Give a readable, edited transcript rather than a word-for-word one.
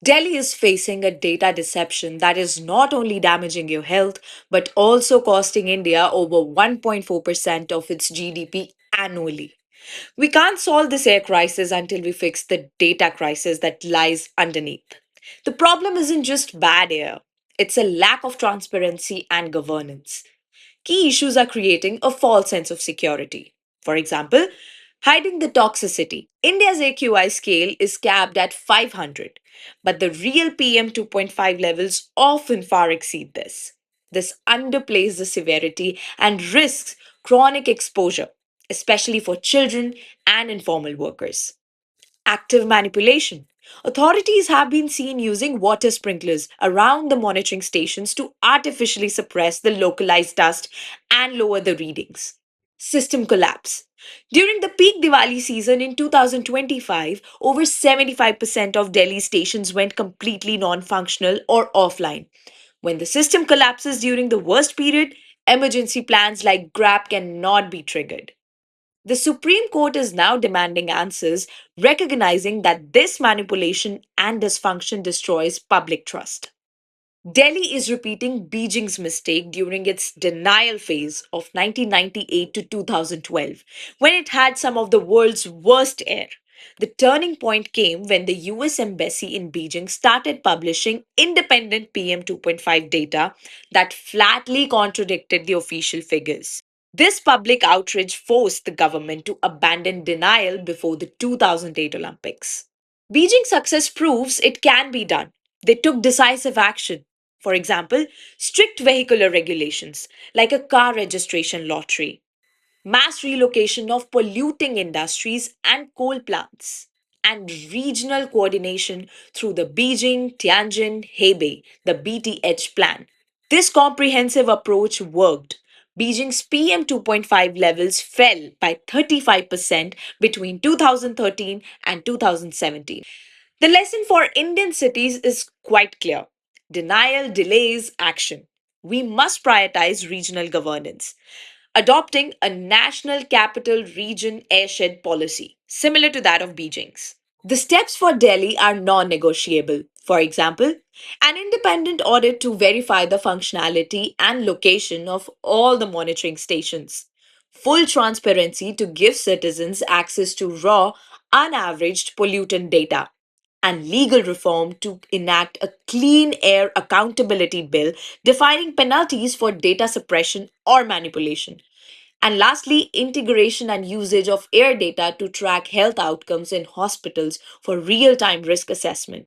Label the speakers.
Speaker 1: Delhi is facing a data deception that is not only damaging your health, but also costing India over 1.4% of its GDP annually. We can't solve this air crisis until we fix the data crisis that lies underneath. The problem isn't just bad air, it's a lack of transparency and governance. Key issues are creating a false sense of security. For example, hiding the toxicity. India's AQI scale is capped at 500, but the real PM 2.5 levels often far exceed this. This underplays the severity and risks chronic exposure, especially for children and informal workers. Active manipulation. Authorities have been seen using water sprinklers around the monitoring stations to artificially suppress the localized dust and lower the readings. System collapse. During the peak Diwali season in 2025, over 75% of Delhi stations went completely non functional or offline. When the system collapses during the worst period, emergency plans like GRAP cannot be triggered. The Supreme Court is now demanding answers, recognizing that this manipulation and dysfunction destroys public trust. Delhi is repeating Beijing's mistake during its denial phase of 1998 to 2012, when it had some of the world's worst air. The turning point came when the US Embassy in Beijing started publishing independent PM 2.5 data that flatly contradicted the official figures. This public outrage forced the government to abandon denial before the 2008 Olympics. Beijing's success proves it can be done. They took decisive action. For example, strict vehicular regulations, like a car registration lottery, mass relocation of polluting industries and coal plants, and regional coordination through the Beijing Tianjin Hebei, the BTH plan. This comprehensive approach worked. Beijing's PM 2.5 levels fell by 35% between 2013 and 2017. The lesson for Indian cities is quite clear: denial delays action. We must prioritize regional governance, adopting a national capital region airshed policy, similar to that of Beijing's. The steps for Delhi are non negotiable. For example, an independent audit to verify the functionality and location of all the monitoring stations, full transparency to give citizens access to raw, unaveraged pollutant data, and legal reform to enact a clean air accountability bill defining penalties for data suppression or manipulation. And lastly, integration and usage of air data to track health outcomes in hospitals for real time risk assessment.